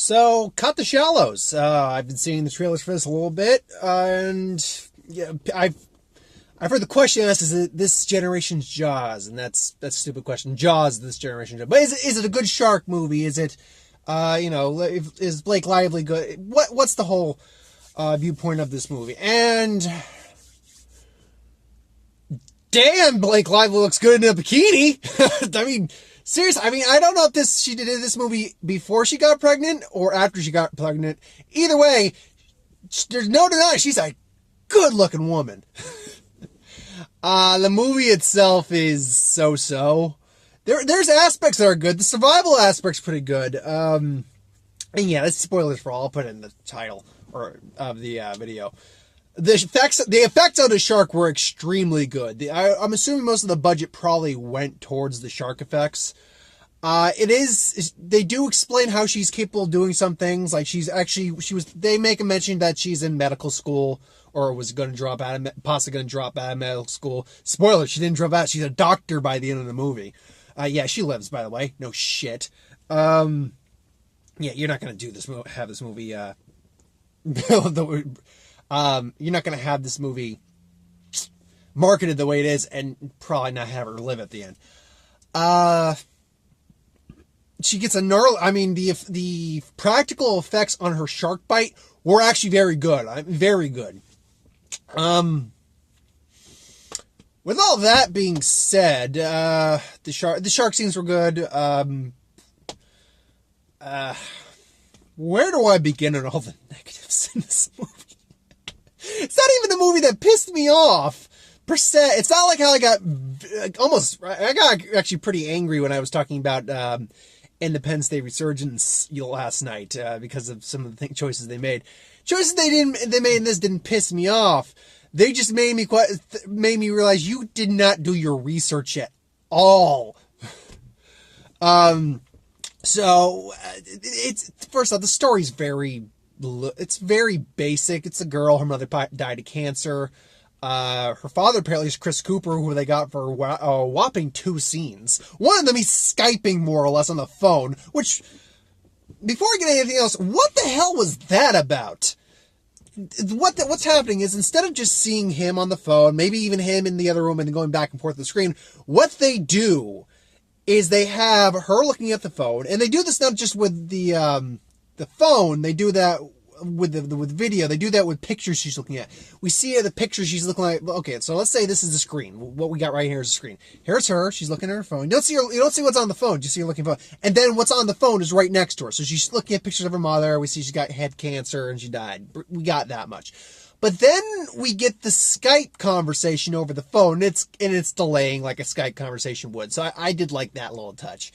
So, Cut the Shallows. I've been seeing the trailers for this a little bit, and yeah, I've heard the question asked: is it this generation's Jaws? And that's a stupid question. Jaws, this generation's Jaws. But is it a good shark movie? Is it, is Blake Lively good? What's the whole viewpoint of this movie? And damn, Blake Lively looks good in a bikini. I mean. Seriously, I don't know if she did this movie before she got pregnant or after she got pregnant. Either way, there's no denying she's a good-looking woman. The movie itself is so-so. There's aspects that are good. The survival aspect's pretty good. And yeah, that's spoilers for all. I'll put it in the title of the video. The effects on the shark were extremely good. I'm assuming most of the budget probably went towards the shark effects. They do explain how she's capable of doing some things. Like they make a mention that she's in medical school or was going to possibly going to drop out of medical school. Spoiler, she didn't drop out. She's a doctor by the end of the movie. Yeah, she lives, by the way. No shit. Yeah, you're not going to have this movie, you're not going to have this movie marketed the way it is and probably not have her live at the end. She gets a gnarly... the practical effects on her shark bite were actually very good. Very good. With all that being said, the shark scenes were good. Where do I begin on all the negatives in this movie? It's not even the movie that pissed me off, per se. It's not like how I got actually pretty angry when I was talking about Independence Day Resurgence last night because of some of the choices they made. Choices they made in this didn't piss me off. They just made me realize you did not do your research at all. So it's first off, the story's very basic. It's a girl. Her mother died of cancer. Her father apparently is Chris Cooper, who they got for a whopping 2 scenes. One of them he's Skyping more or less on the phone, which, before I get anything else, what the hell was that about? What's happening is, instead of just seeing him on the phone, maybe even him in the other room and then going back and forth on the screen, what they do is they have her looking at the phone, and they do this not just with the phone, they do that with video, they do that with pictures she's looking at. We see the picture she's looking like. Okay, so let's say this is the screen. What we got right here is the screen. Here's her. She's looking at her phone. You don't see what's on the phone. You see her looking at the phone. And then what's on the phone is right next to her. So she's looking at pictures of her mother. We see she's got head cancer and she died. We got that much. But then we get the Skype conversation over the phone. It's delaying like a Skype conversation would. So I did like that little touch.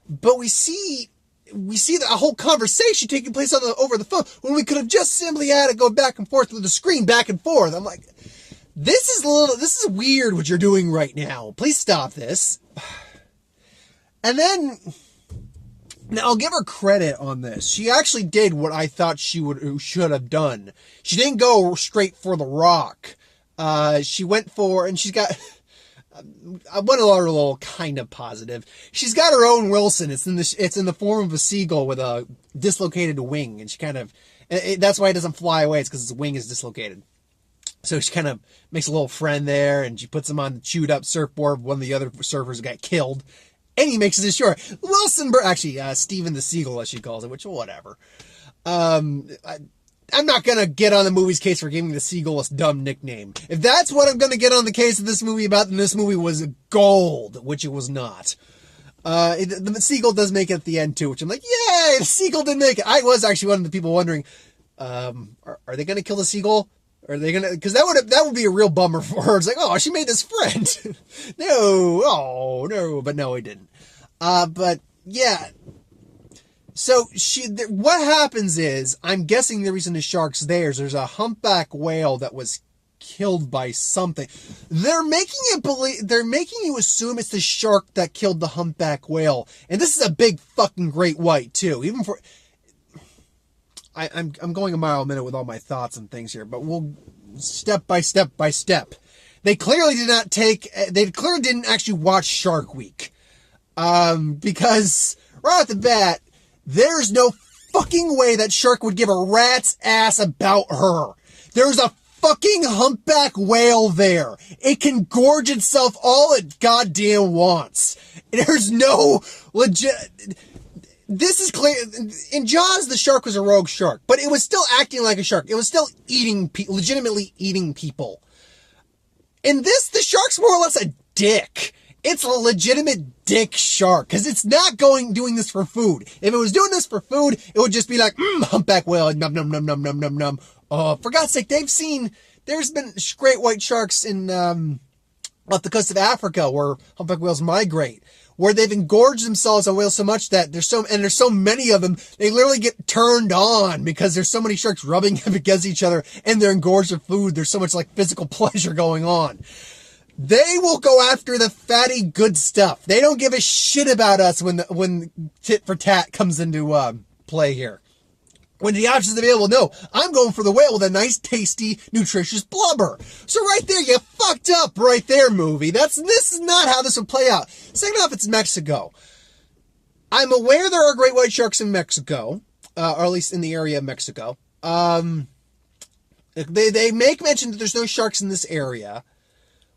But we see a whole conversation taking place over the phone when we could have just simply had it go back and forth with the screen back and forth. I'm like, this is weird what you're doing right now. Please stop this. And then, now I'll give her credit on this. She actually did what I thought she should have done. She didn't go straight for The Rock. She went for, and she's got... I went a little kind of positive. She's got her own Wilson. It's in the form of a seagull with a dislocated wing, and she kind of, that's why it doesn't fly away. It's because its wing is dislocated. So she kind of makes a little friend there, and she puts him on the chewed up surfboard. One of the other surfers got killed, and he makes it ashore. Wilson, Steven the Seagull, as she calls it, which whatever. I'm not going to get on the movie's case for giving the seagull a dumb nickname. If that's what I'm going to get on the case of this movie about, then this movie was gold, which it was not. The seagull does make it at the end, too, which I'm like, yay, the seagull did make it. I was actually one of the people wondering, are they going to kill the seagull? Are they going to, because that would be a real bummer for her. It's like, oh, she made this friend. No, but no, he didn't. But yeah. So what happens is, I'm guessing the reason the shark's there's a humpback whale that was killed by something. They're making you assume it's the shark that killed the humpback whale. And this is a big fucking great white too. Even for, I'm going a mile a minute with all my thoughts and things here, but we'll step by step by step. They clearly didn't actually watch Shark Week. Because right off the bat, there's no fucking way that shark would give a rat's ass about her. There's a fucking humpback whale there. It can gorge itself all it goddamn wants. There's no legit... This is clear. In Jaws, the shark was a rogue shark, but it was still acting like a shark. It was still legitimately eating people. In this, the shark's more or less a dick. It's a legitimate dick shark, because it's not doing this for food. If it was doing this for food, it would just be like, humpback whale, num num num num num num num. Oh, for God's sake, there's been great white sharks in, off the coast of Africa where humpback whales migrate, where they've engorged themselves on whales so much that there's so many of them, they literally get turned on because there's so many sharks rubbing up against each other and they're engorged with food. There's so much like physical pleasure going on. They will go after the fatty good stuff. They don't give a shit about us when tit for tat comes into play here. When the options available, no, I'm going for the whale with a nice, tasty, nutritious blubber. So right there, you fucked up right there, movie. This is not how this would play out. Second off, it's Mexico. I'm aware there are great white sharks in Mexico, or at least in the area of Mexico. They make mention that there's no sharks in this area.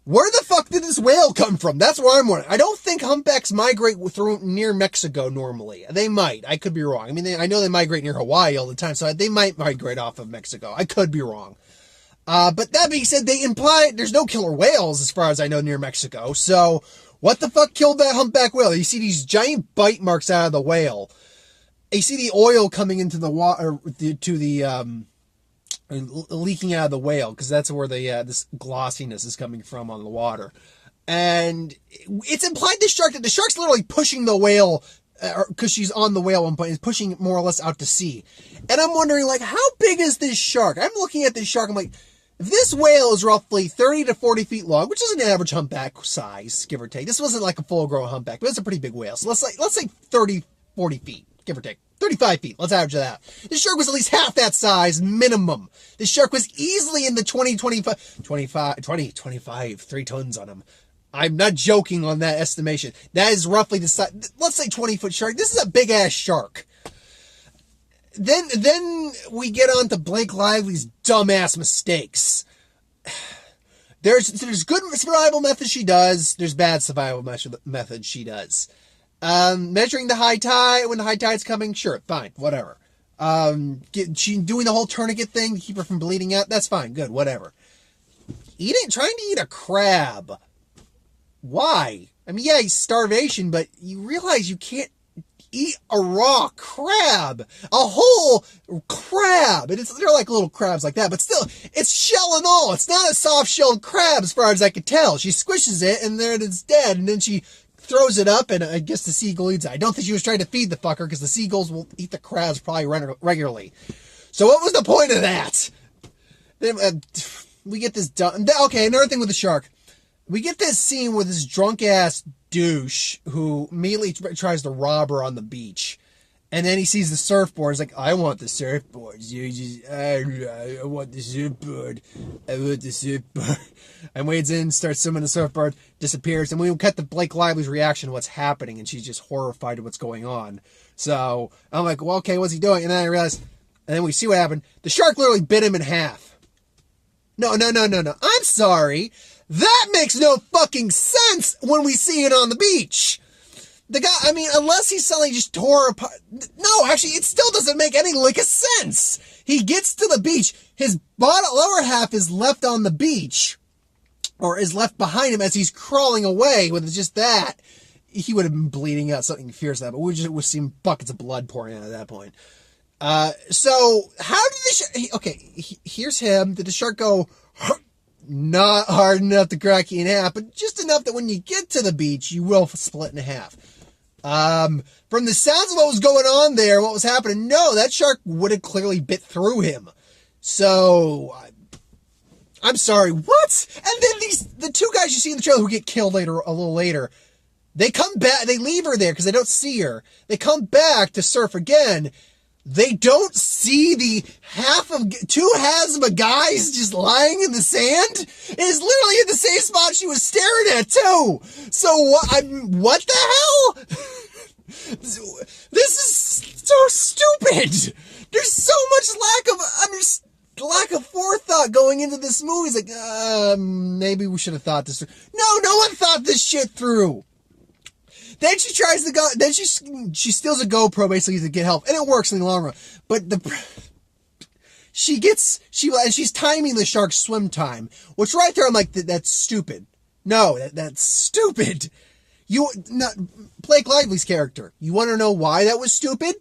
Where the fuck did this whale come from? That's what I'm wondering. I don't think humpbacks migrate through near Mexico normally. They might. I could be wrong. I mean, I know they migrate near Hawaii all the time, so they might migrate off of Mexico. I could be wrong. But that being said, they imply there's no killer whales, as far as I know, near Mexico. So, what the fuck killed that humpback whale? You see these giant bite marks out of the whale. You see the oil coming into the water, leaking out of the whale, because that's where this glossiness is coming from on the water. And it's implied that the shark's literally pushing the whale, because she's on the whale at one point, is pushing it more or less out to sea. And I'm wondering, like, how big is this shark? I'm looking at this shark, I'm like, if this whale is roughly 30 to 40 feet long, which is an average humpback size, give or take. This wasn't like a full-grown humpback, but it's a pretty big whale. So let's say 30, 40 feet, give or take. 35 feet. Let's average that. This shark was at least half that size, minimum. This shark was easily in the 25, 3 tons on him. I'm not joking on that estimation. That is roughly the size, let's say 20-foot shark. This is a big-ass shark. Then we get on to Blake Lively's dumbass mistakes. There's good survival methods she does. There's bad survival methods she does. Measuring the high tide when the high tide's coming, sure, fine, whatever. She doing the whole tourniquet thing to keep her from bleeding out, that's fine, good, whatever. Trying to eat a crab. Why? I mean, yeah, starvation, but you realize you can't eat a raw crab. A whole crab. And they're like little crabs like that, but still, it's shell and all. It's not a soft-shelled crab as far as I could tell. She squishes it, and there it's dead, and then she throws it up, and I guess the seagull eats it. I don't think she was trying to feed the fucker, because the seagulls will eat the crabs probably regularly. So what was the point of that? Then we get this done. Okay, another thing with the shark. We get this scene with this drunk-ass douche who immediately tries to rob her on the beach. And then he sees the surfboard. He's like, I want the surfboard. I want the surfboard. I want the surfboard. And wades in, starts swimming the surfboard, disappears. And we cut to Blake Lively's reaction to what's happening. And she's just horrified at what's going on. So I'm like, well, okay, what's he doing? And then I realize, and then we see what happened. The shark literally bit him in half. No. I'm sorry. That makes no fucking sense when we see it on the beach. The guy, I mean, unless he suddenly just tore apart. No, actually, it still doesn't make any lick of sense. He gets to the beach. His lower half is left on the beach, or is left behind him as he's crawling away with just that. He would have been bleeding out something fierce like that, but we've seen buckets of blood pouring out at that point. So how did the shark, okay, here's him. Did the shark go not hard enough to crack you in half, but just enough that when you get to the beach, you will split in half? From the sounds of what was going on there, what was happening, no, that shark would have clearly bit through him. So, I'm sorry, what? And then the two guys you see in the trailer who get killed a little later, they come back, they leave her there because they don't see her. They come back to surf again. They don't see the two halves of a guy's just lying in the sand. It is literally in the same spot she was staring at too. So what the hell? This is so stupid. stupid. There's so much lack of forethought going into this movie. It's like, maybe we should have thought this through. No one thought this shit through. Then she tries to go, then she steals a GoPro basically to get help, and it works in the long run. But she's timing the shark's swim time, which right there I'm like, that's stupid. No, that's stupid. Blake Lively's character, you want to know why that was stupid?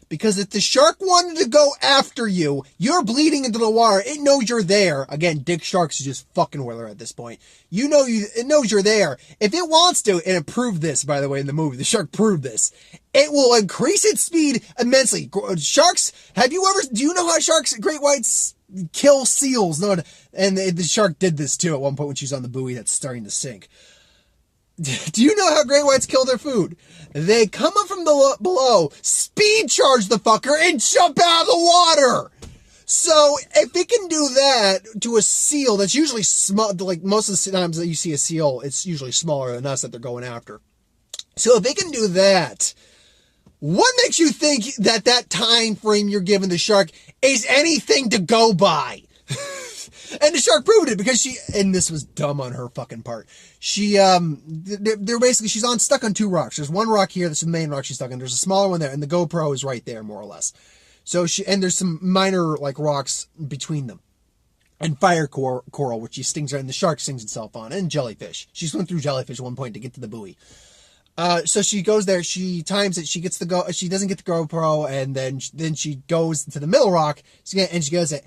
Because if the shark wanted to go after you, you're bleeding into the water. It knows you're there. Again, Dick Sharks is just fucking with her at this point. It knows you're there. If it wants to, and it proved this, by the way, in the movie, the shark proved this, it will increase its speed immensely. Sharks, do you know how great whites kill seals? No, and the shark did this too at one point when she's on the buoy that's starting to sink. Do you know how great whites kill their food? They come up from below, speed charge the fucker, and jump out of the water. So if it can do that to a seal that's usually small, like most of the times that you see a seal, it's usually smaller than us that they're going after. So if it can do that, what makes you think that time frame you're giving the shark is anything to go by? And the shark proved it because and this was dumb on her fucking part. She's stuck on two rocks. There's one rock here, that's the main rock she's stuck on. There's a smaller one there, and the GoPro is right there, more or less. So and there's some minor, like, rocks between them. And fire coral, which she stings her, and the shark stings itself on, and jellyfish. She swam through jellyfish at one point to get to the buoy. So she goes there, she times it, she doesn't get the GoPro, and then she goes to the middle rock, and she goes it.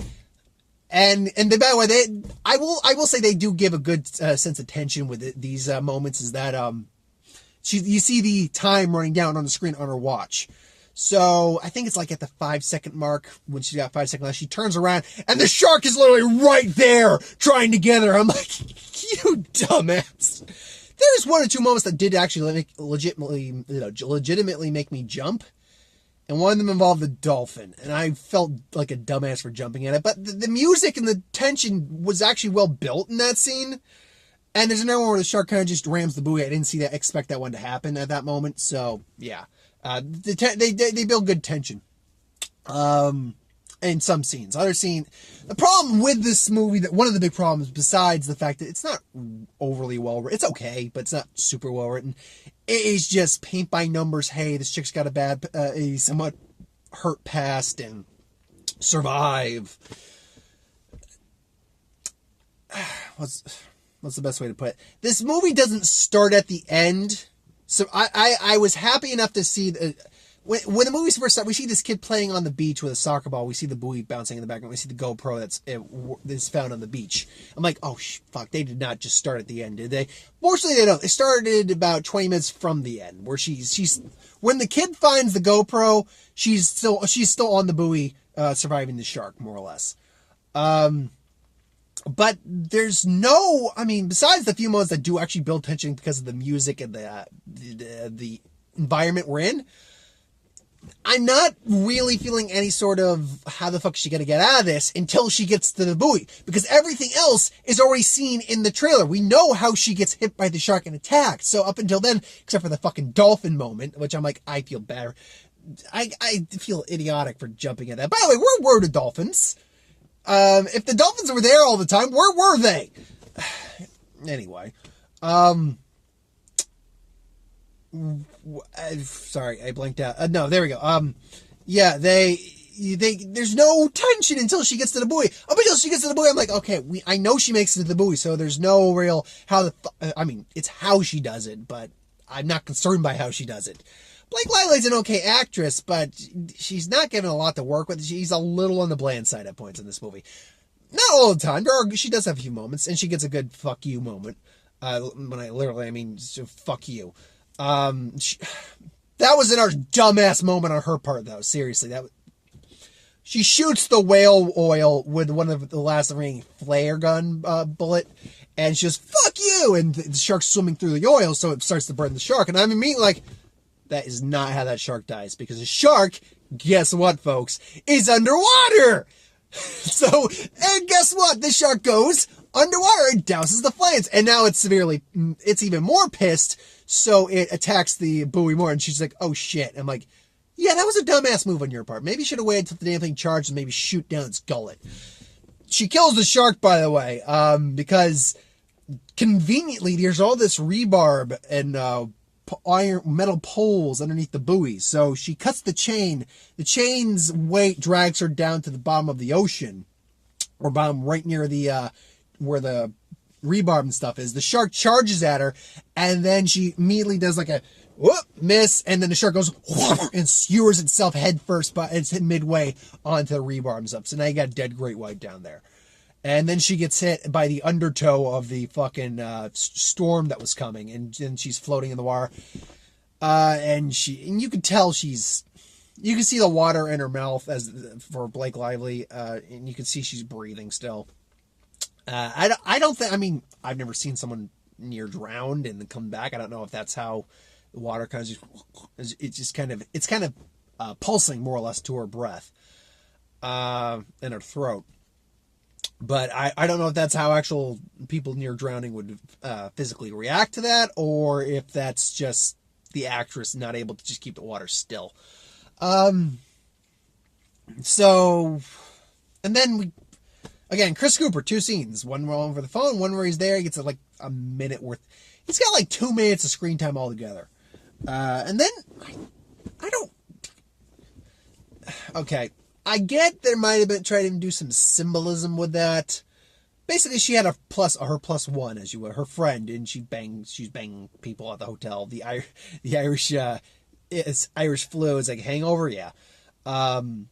And by the way, I will say they do give a good sense of tension with these moments. Is that you see the time running down on the screen on her watch. So I think it's like at the 5-second mark when she's got 5 seconds left. She turns around and the shark is literally right there trying to get her. I'm like, you dumbass. There's one or two moments that did actually legitimately make me jump. And one of them involved a dolphin, and I felt like a dumbass for jumping at it. But the music and the tension was actually well built in that scene. And there's another one where the shark kind of just rams the buoy. I didn't expect that one to happen at that moment. So yeah, they build good tension. In some scenes, the problem with this movie, that one of the big problems, besides the fact that it's not overly well written, it's okay, but it's not super well written. It is just paint by numbers. Hey, this chick's got a somewhat hurt past and survive. What's the best way to put it? This movie doesn't start at the end. So I was happy enough to see when the movie first starts, we see this kid playing on the beach with a soccer ball. We see the buoy bouncing in the background. We see the GoPro that's found on the beach. I'm like, oh, fuck, they did not just start at the end, did they? Fortunately, they don't. They started about 20 minutes from the end, where she's when the kid finds the GoPro, she's still on the buoy, surviving the shark, more or less. But there's besides the few moments that do actually build tension because of the music and the environment we're in, I'm not really feeling any sort of how the fuck is she going to get out of this until she gets to the buoy, because everything else is already seen in the trailer. We know how she gets hit by the shark and attacked. So up until then, except for the fucking dolphin moment, which I'm like, I feel better. I feel idiotic for jumping at that. By the way, where were the dolphins? If the dolphins were there all the time, where were they? Anyway, sorry, I blanked out. No, there we go. Yeah, there's no tension until she gets to the buoy. Up until she gets to the buoy, I'm like, okay, I know she makes it to the buoy, so there's no real it's how she does it, but I'm not concerned by how she does it. Blake Lively's an okay actress, but she's not given a lot to work with. She's a little on the bland side at points in this movie. Not all the time. She does have a few moments, and she gets a good fuck you moment. When I mean, fuck you. That was another dumbass moment on her part, though. Seriously, she shoots the whale oil with one of the last remaining flare gun bullet, and she just fuck you, and the shark's swimming through the oil, so it starts to burn the shark. And I'm immediately like, that is not how that shark dies, because the shark, guess what, folks, is underwater. So, and guess what? The shark goes underwater and douses the flames, and now it's even more pissed. So it attacks the buoy more, and she's like, oh shit. I'm like, Yeah, that was a dumbass move on your part. Maybe you should have waited until the damn thing charged and maybe shoot down its gullet. She kills the shark, by the way, because conveniently there's all this rebarb and iron metal poles underneath the buoys. So she cuts the chain. The chain's weight drags her down to the bottom of the ocean, or bottom right near the where the rebarb and stuff is. The shark charges at her, and then she immediately does like a whoop, miss, and then the shark goes whoop, and skewers itself head first, but it's hit midway onto the rebarb and stuff. So now you got a dead great white down there. And then she gets hit by the undertow of the fucking storm that was coming, and she's floating in the water. And you can tell you can see the water in her mouth as for Blake Lively, and you can see she's breathing still. I don't think. I mean, I've never seen someone near drowned and then come back. I don't know if that's how the water kind of it's kind of pulsing more or less to her breath, in her throat. But I don't know if that's how actual people near drowning would physically react to that, or if that's just the actress not able to just keep the water still. So, and then again, Chris Cooper, 2 scenes. One over the phone, one where he's there. He gets like a minute worth. He's got like 2 minutes of screen time altogether. And then, I don't... Okay, I get there might have been trying to do some symbolism with that. Basically, she had her plus one, as you will, her friend, and she's banging people at the hotel. The Irish flu is like hangover, yeah. And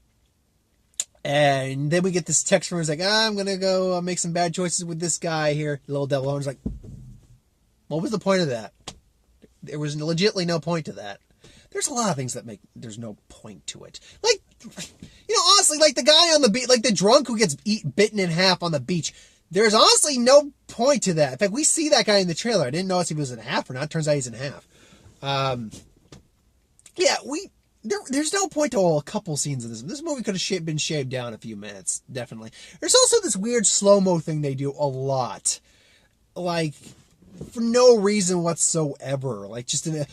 then we get this text from her, it's like, I'm gonna go make some bad choices with this guy here. Little Devil Owner's like, what was the point of that? There was legitimately no point to that. There's a lot of things that there's no point to it. Like, honestly, like the guy on the beach, like the drunk who gets bitten in half on the beach. There's honestly no point to that. In fact, we see that guy in the trailer. I didn't notice if he was in half or not. Turns out he's in half. There's no point to a couple scenes of this. This movie could have been shaved down a few minutes, definitely. There's also this weird slow-mo thing they do a lot. Like, for no reason whatsoever. Like, just like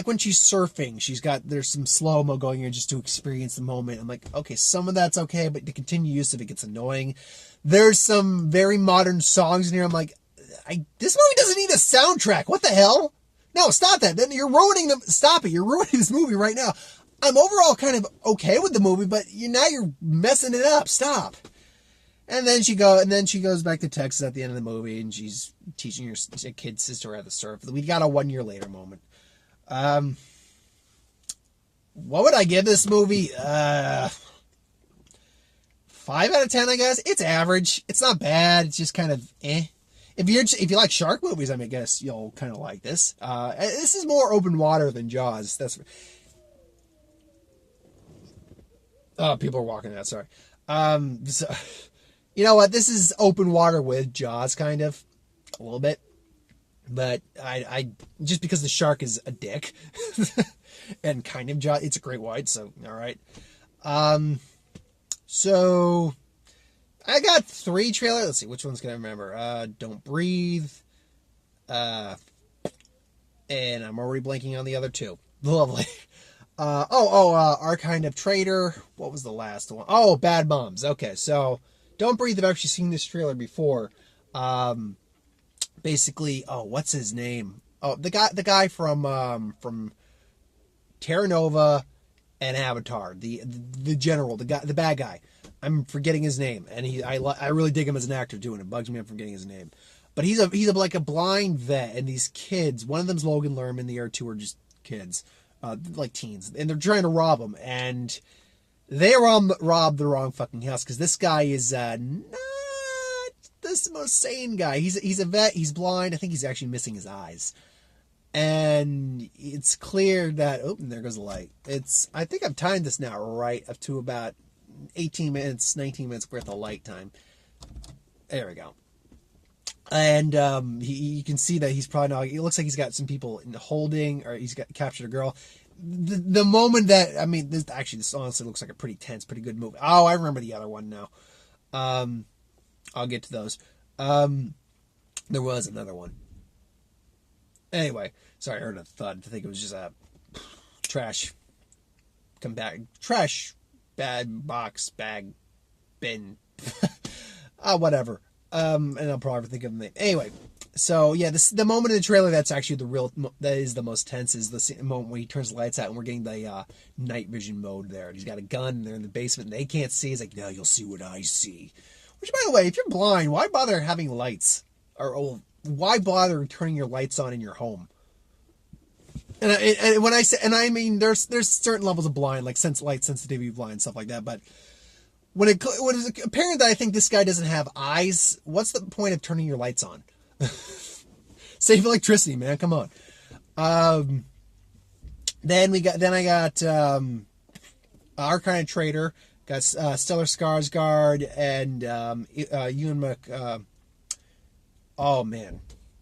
when she's surfing, there's some slow-mo going in just to experience the moment. I'm like, okay, some of that's okay, but the continued use of it gets annoying. There's some very modern songs in here. I'm like, this movie doesn't need a soundtrack. What the hell? No, stop that. Then you're ruining them. Stop it. You're ruining this movie right now. I'm overall kind of okay with the movie, but now you're messing it up. Stop. And then she goes back to Texas at the end of the movie, and she's teaching her kid sister how to surf. We got a 1 year later moment. What would I give this movie? 5 out of 10, I guess. It's average. It's not bad. It's just kind of eh. If you like shark movies, I guess you'll kind of like this. This is more open water than Jaws. People are walking out. Sorry. So, you know what? This is open water with Jaws, kind of, a little bit. But I just because the shark is a dick, and kind of Jaws. It's a great white, so all right. So I got 3 trailers. Let's see, which one's can I remember? Don't Breathe. And I'm already blanking on the other 2. Lovely. Our Kind of Traitor. What was the last one? Oh, Bad Moms. Okay, so Don't Breathe. I've actually seen this trailer before. Basically, what's his name? Oh, the guy from Terra Nova and Avatar. The general, the bad guy. I'm forgetting his name, and I really dig him as an actor too, and it bugs me I'm forgetting his name. But he's like a blind vet, and these kids, one of them's Logan Lerman, the other 2 are just kids, like teens, and they're trying to rob him, and they robbed the wrong fucking house, because this guy is not the most sane guy. He's a vet, he's blind, I think he's actually missing his eyes. And it's clear that, and there goes the light. I think I've timed this now right up to about 18 minutes, 19 minutes worth of light time. There we go. And you can see that he's probably not, it looks like he's got some people in the holding, or he's got captured a girl. The moment that, this honestly looks like a pretty tense, pretty good movie. Oh, I remember the other one now. I'll get to those. There was another one. Anyway, sorry, I heard a thud. I think it was just a trash come back, trash bad box bag bin, whatever. And I'll probably think of the name anyway. So yeah, the moment in the trailer that's actually that is the most tense is the moment when he turns the lights out and we're getting the night vision mode there. He's got a gun and they're in the basement and they can't see. He's like, "No, you'll see what I see." Which, by the way, if you're blind, why bother having lights? Or why bother turning your lights on in your home? And when I say, and I mean, there's certain levels of blind, like light sensitivity blind, stuff like that. But when it's apparent that I think this guy doesn't have eyes, what's the point of turning your lights on? Save electricity, man. Come on. Then I got our kind of traitor. Got Stellar Skarsgård and Ewan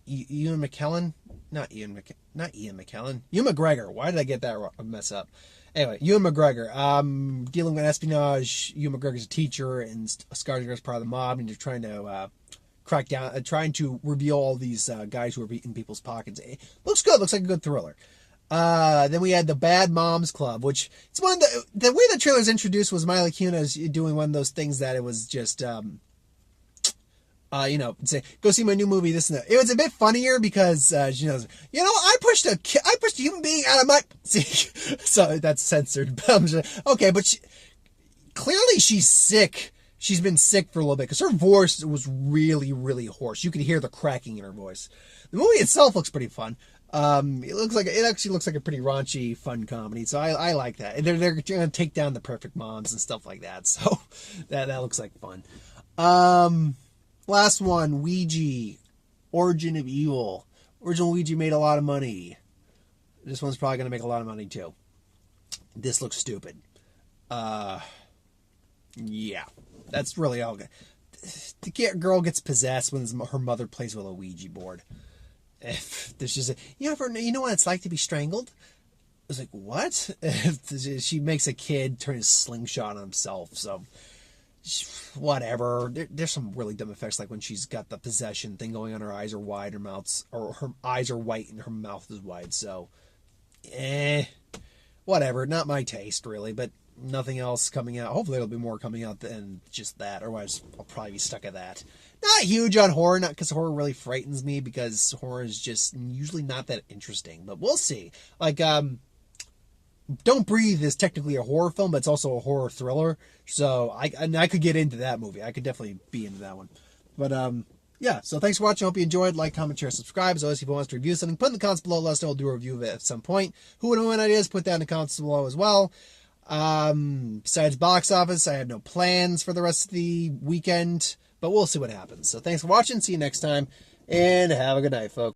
Ian McKellen. Not Ian McKellen. Ewan McGregor. Why did I get that mess up? Anyway, Ewan McGregor. Dealing with espionage. Ewan McGregor's a teacher, and Skarsgård's part of the mob, and they're trying to crack down, trying to reveal all these guys who are beating people's pockets. It looks good. Looks like a good thriller. Then we had the Bad Moms Club, which it's one of the way the trailer was introduced was Mila Kunis doing one of those things that it was just say, go see my new movie, this and that. It was a bit funnier because she knows, I pushed a human being out of my so that's censored. Okay, but clearly she's sick. She's been sick for a little bit because her voice was really, really hoarse. You could hear the cracking in her voice. The movie itself looks pretty fun. It actually looks like a pretty raunchy, fun comedy. So I like that. And they're going to take down the perfect moms and stuff like that. So that looks like fun. Last one, Ouija, Origin of Evil. Original Ouija made a lot of money. This one's probably going to make a lot of money too. This looks stupid. Yeah, that's really all good. The girl gets possessed when her mother plays with a Ouija board. If there's just you know what it's like to be strangled. I was like, what? She makes a kid turn his slingshot on himself. So whatever. There's some really dumb effects, like when she's got the possession thing going on. Her eyes are wide, her eyes are white, and her mouth is wide. So, whatever. Not my taste, really. But nothing else coming out. Hopefully, there'll be more coming out than just that. Otherwise, I'll probably be stuck at that. Not huge on horror, not because horror really frightens me, because horror is just usually not that interesting. But we'll see. Like, Don't Breathe is technically a horror film, but it's also a horror thriller. So I could get into that movie. I could definitely be into that one. But yeah. So thanks for watching. I hope you enjoyed. Like, comment, share, subscribe. As always, if you want us to review something, put in the comments below. Let us know. We'll do a review of it at some point. Who would know what ideas? Put that in the comments below as well. Besides box office, I have no plans for the rest of the weekend, but we'll see what happens. So thanks for watching. See you next time, and have a good night, folks.